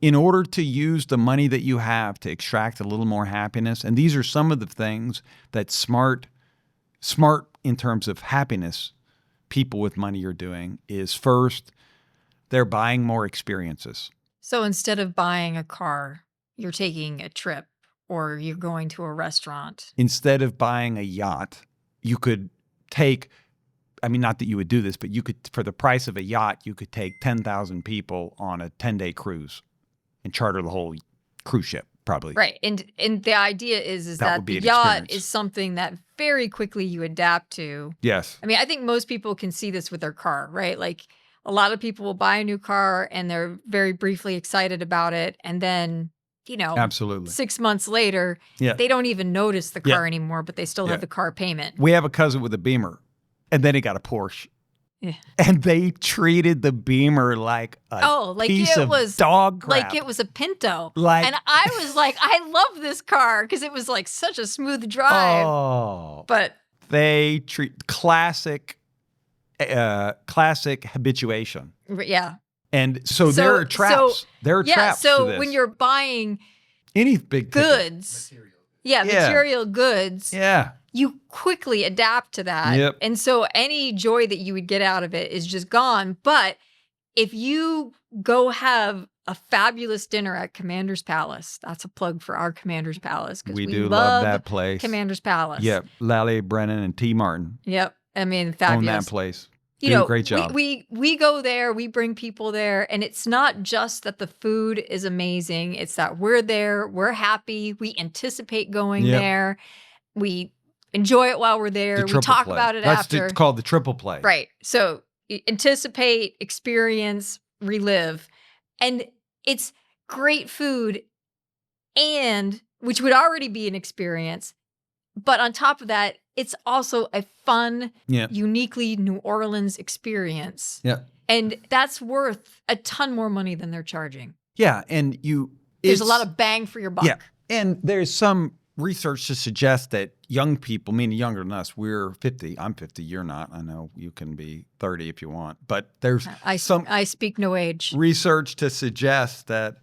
in order to use the money that you have to extract a little more happiness, and these are some of the things that smart in terms of happiness people with money are doing, is first, they're buying more experiences. So instead of buying a car, you're taking a trip or you're going to a restaurant. Instead of buying a yacht, you could take, I mean, not that you would do this, but you could, for the price of a yacht, you could take 10,000 people on a 10-day cruise and charter the whole cruise ship, probably. Right. And the idea is that the yacht is something that very quickly you adapt to. Yes. I mean, I think most people can see this with their car, right? Like a lot of people will buy a new car and they're very briefly excited about it. And then, absolutely, 6 months later, they don't even notice the car anymore, but they still have the car payment. We have a cousin with a Beamer, and then he got a Porsche. Yeah. And they treated the Beamer like a piece of dog crap. Like it was a Pinto. And I was like, I love this car because it was like such a smooth drive. Oh. But they treat classic habituation. Yeah. And so there are traps. There are traps to this. When you're buying any big goods, material goods, you quickly adapt to that. Yep. And so any joy that you would get out of it is just gone. But if you go have a fabulous dinner at Commander's Palace, that's a plug for our Commander's Palace. We do love that place. Commander's Palace. Yep. Lally Brennan and T. Martin. Yep. I mean, fabulous. Own that place. Do a great job. We go there, we bring people there, and it's not just that the food is amazing. It's that we're there, we're happy, we anticipate going there, we enjoy it while we're there, we talk about it after. That's called the triple play. Right. So anticipate, experience, relive. And it's great food, and which would already be an experience. But on top of that, it's also a fun, uniquely New Orleans experience. Yeah. And that's worth a ton more money than they're charging. Yeah. And there's a lot of bang for your buck. Yeah. And there's some research to suggest that young people, meaning younger than us, we're 50. I'm 50. You're not. I know you can be 30 if you want. But there's I speak no age. Research to suggest that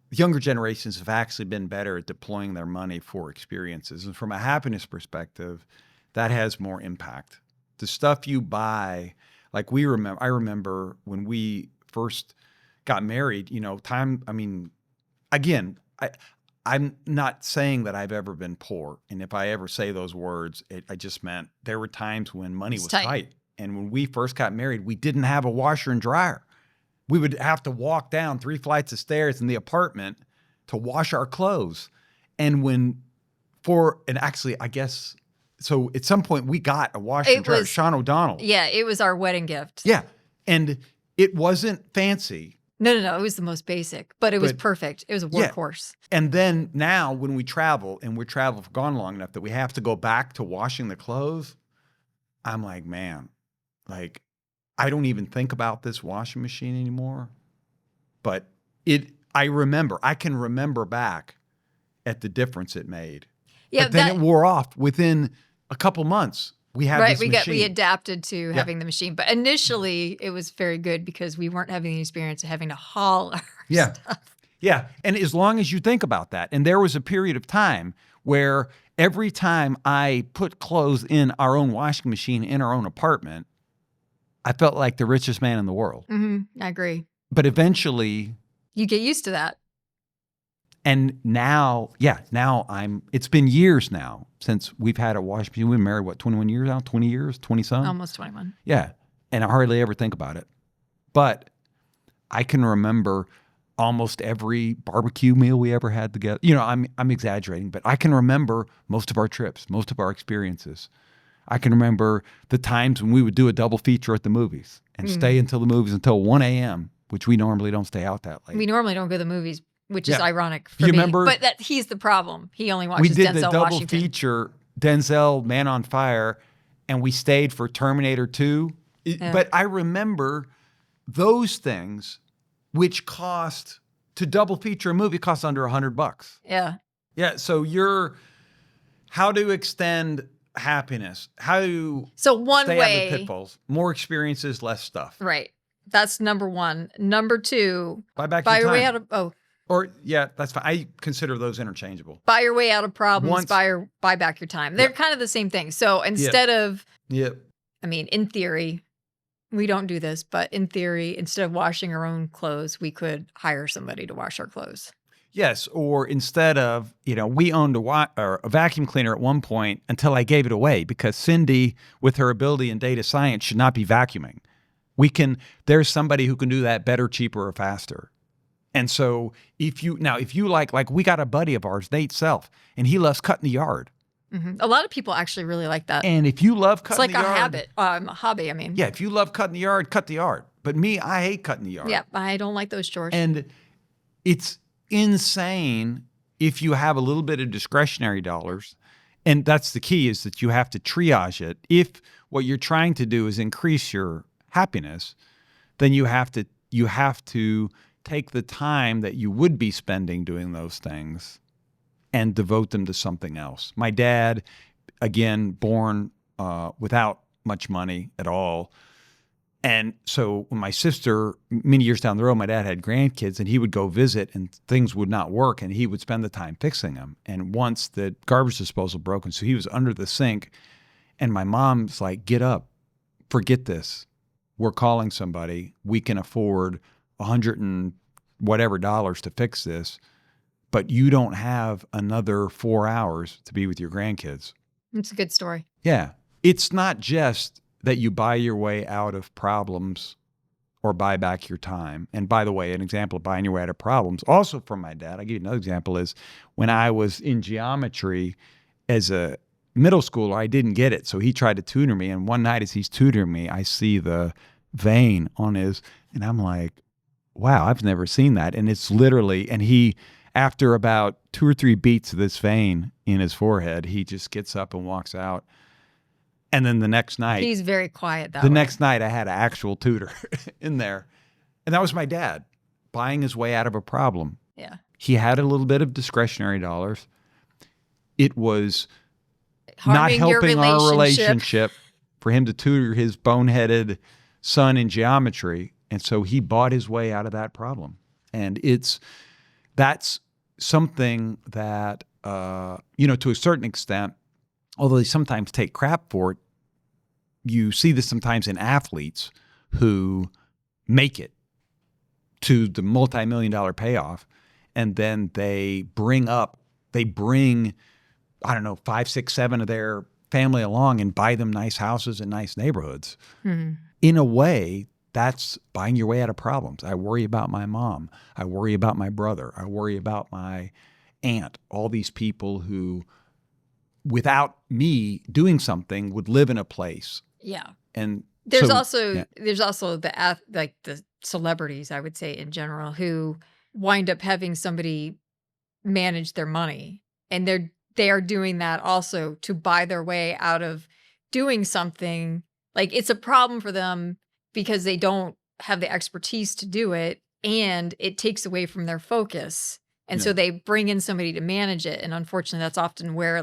younger generations have actually been better at deploying their money for experiences. And from a happiness perspective, that has more impact. The stuff you buy, like I remember when we first got married, I'm not saying that I've ever been poor. And if I ever say those words, I just meant there were times when money was tight. And when we first got married, we didn't have a washer and dryer. We would have to walk down 3 flights of stairs in the apartment to wash our clothes. So at some point we got a washer and dryer, Sean O'Donnell. Yeah, it was our wedding gift. Yeah. And it wasn't fancy. No. It was the most basic, but it was perfect. It was a workhorse. Yeah. And then now when we travel, and we travel for gone long enough that we have to go back to washing the clothes, I'm like, man, I don't even think about this washing machine anymore. But I can remember back at the difference it made. Yeah, but then it wore off within a couple months. We had this machine. We adapted to having the machine. But initially it was very good because we weren't having the experience of having to haul our stuff. Yeah. And as long as you think about that, and there was a period of time where every time I put clothes in our own washing machine in our own apartment, I felt like the richest man in the world. Mm-hmm. I agree. But eventually, you get used to that. And now it's been years now since we've had a washing machine. We've been married, 21 years now? 20 years? 20-some? Almost 21. Yeah. And I hardly ever think about it. But I can remember almost every barbecue meal we ever had together. I'm exaggerating, but I can remember most of our trips, most of our experiences. I can remember the times when we would do a double feature at the movies and stay until the movies until 1 a.m., which we normally don't stay out that late. We normally don't go to the movies, which is ironic for me. Remember, but he's the problem. He only watches Denzel Washington. We did the double feature, Denzel, Man on Fire, and we stayed for Terminator 2. But I remember those things, which to double feature a movie costs under $100. Yeah. Yeah. So how to extend happiness? How to stay out of the pitfalls? More experiences, less stuff. Right. That's number one. Number two, buy back your time. Or yeah, that's fine. I consider those interchangeable. Buy your way out of problems, Once, buy back your time. They're kind of the same thing. So instead of, yep. I mean, in theory, we don't do this, but in theory, instead of washing our own clothes, we could hire somebody to wash our clothes. Yes, or instead of, we owned a vacuum cleaner at one point until I gave it away because Cindy, with her ability in data science, should not be vacuuming. There's somebody who can do that better, cheaper, or faster. And so if you like we got a buddy of ours, Nate Self, and he loves cutting the yard. Mm-hmm. A lot of people actually really like that. And if you love cutting the yard. It's like a hobby, I mean. Yeah, if you love cutting the yard, cut the yard. But me, I hate cutting the yard. Yeah, I don't like those chores. And it's insane if you have a little bit of discretionary dollars. And that's the key, is that you have to triage it. If what you're trying to do is increase your happiness, then you have to take the time that you would be spending doing those things and devote them to something else. My dad, again, born without much money at all. And so when my sister, many years down the road, my dad had grandkids, and he would go visit and things would not work, and he would spend the time fixing them. And once the garbage disposal broke, and so he was under the sink, and my mom's like, get up, forget this. We're calling somebody. We can afford $100 and whatever dollars to fix this, but you don't have another 4 hours to be with your grandkids. It's a good story. Yeah. It's not just that you buy your way out of problems or buy back your time. And by the way, an example of buying your way out of problems, also from my dad, I'll give you another example, is when I was in geometry as a middle schooler, I didn't get it. So he tried to tutor me. And one night as he's tutoring me, I see the vein on his, and I'm like, wow, I've never seen that. And it's literally, and he, after about 2 or 3 beats of this vein in his forehead, he just gets up and walks out. And then the next night, he's very quiet that the way. next night I had an actual tutor in there. And that was my dad buying his way out of a problem. Yeah. He had a little bit of discretionary dollars. It was Harming not helping your our relationship for him to tutor his boneheaded son in geometry. And so he bought his way out of that problem. And that's something that, to a certain extent, although they sometimes take crap for it, you see this sometimes in athletes who make it to the multi-million-dollar payoff, and then they bring, I don't know, 5, 6, 7 of their family along and buy them nice houses and nice neighborhoods. Mm-hmm. In a way, that's buying your way out of problems. I worry about my mom. I worry about my brother. I worry about my aunt. All these people who, without me doing something, would live in a place. Yeah. And there's also the celebrities, I would say, in general, who wind up having somebody manage their money, and they are doing that also to buy their way out of doing something. Like, it's a problem for them because they don't have the expertise to do it, and it takes away from their focus. And so they bring in somebody to manage it. And unfortunately, that's often where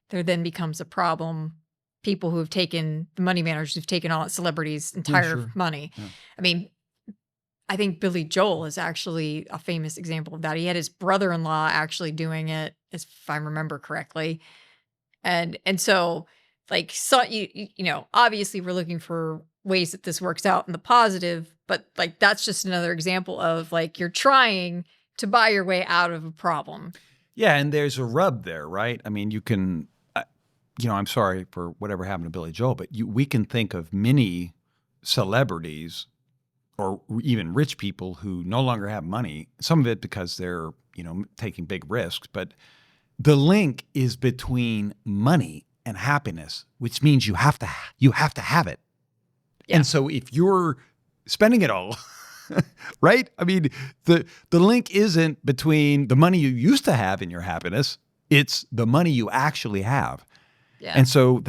there then becomes a problem. People who have taken, the money managers who've taken all celebrities' entire money. Yeah. I mean, I think Billy Joel is actually a famous example of that. He had his brother-in-law actually doing it, if I remember correctly. And so obviously we're looking for ways that this works out in the positive, but that's just another example of you're trying to buy your way out of a problem. Yeah, and there's a rub there, right? I mean, you can, I'm sorry for whatever happened to Billy Joel, but we can think of many celebrities or even rich people who no longer have money, some of it because they're, taking big risks, but the link is between money and happiness, which means you have to have it. Yeah. And so if you're spending it all, right? I mean, the link isn't between the money you used to have and your happiness. It's the money you actually have. Yeah. And so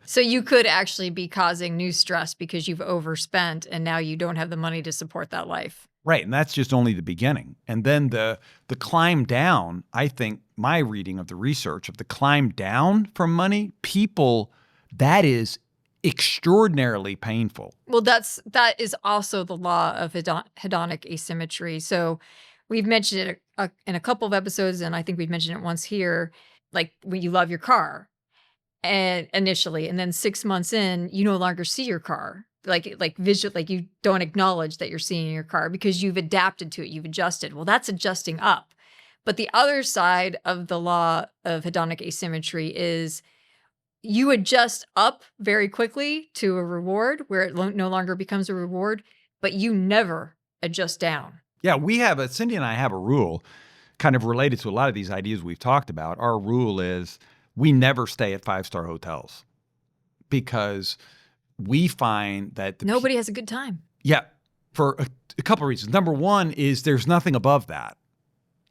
So you could actually be causing new stress because you've overspent and now you don't have the money to support that life. Right. And that's just only the beginning. And then the climb down, I think my reading of the research of the climb down from money, that is extraordinarily painful. Well, that is also the law of hedonic asymmetry. So we've mentioned it in a couple of episodes, and I think we've mentioned it once here, like when you love your car and initially, and then 6 months in, you no longer see your car. Like visual, like you don't acknowledge that you're seeing your car because you've adapted to it, you've adjusted. Well, that's adjusting up. But the other side of the law of hedonic asymmetry is you adjust up very quickly to a reward where it no longer becomes a reward, but you never adjust down. Yeah, Cindy and I have a rule kind of related to a lot of these ideas we've talked about. Our rule is we never stay at 5-star hotels because we find that nobody has a good time. Yeah, for a couple of reasons. Number one is there's nothing above that.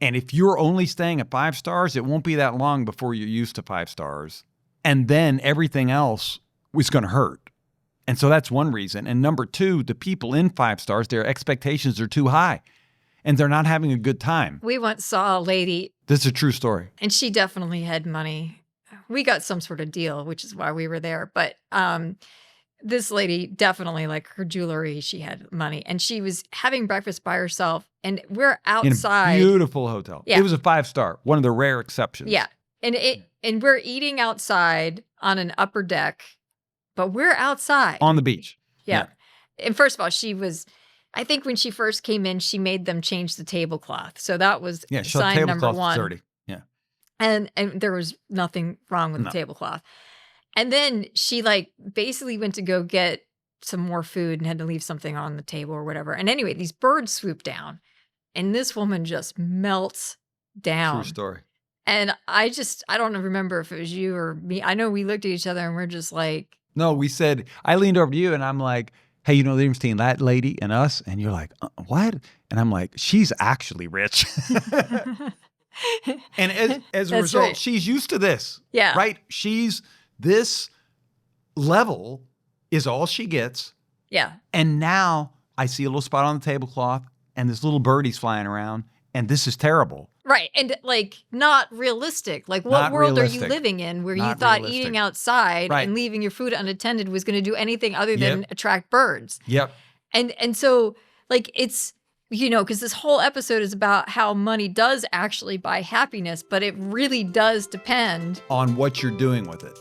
And if you're only staying at 5 stars, it won't be that long before you're used to 5 stars. And then everything else is going to hurt. And so that's one reason. And number two, the people in 5 stars, their expectations are too high and they're not having a good time. We once saw a lady. This is a true story. And she definitely had money. We got some sort of deal, which is why we were there. But this lady definitely, like her jewelry, she had money. And she was having breakfast by herself. And we're outside. In a beautiful hotel. Yeah. It was a 5-star, one of the rare exceptions. Yeah. And we're eating outside on an upper deck, but we're outside. On the beach. Yeah. And first of all, I think when she first came in, she made them change the tablecloth. So that was sign number one. Dirty. Yeah. And there was nothing wrong with the tablecloth. And then she basically went to go get some more food and had to leave something on the table or whatever. And anyway, these birds swoop down and this woman just melts down. True story. And I don't remember if it was you or me. I know we looked at each other and we're just like. No, I leaned over to you and I'm like, hey, the difference between that lady and us? And you're like, what? And I'm like, she's actually rich. And as a result, right. She's used to this. Yeah. Right? This level is all she gets. Yeah. And now I see a little spot on the tablecloth and this little birdie's flying around and this is terrible. Right. And not realistic. What world are you living in where you thought eating outside and leaving your food unattended was going to do anything other than attract birds? Yep. And so it's, because this whole episode is about how money does actually buy happiness, but it really does depend on what you're doing with it.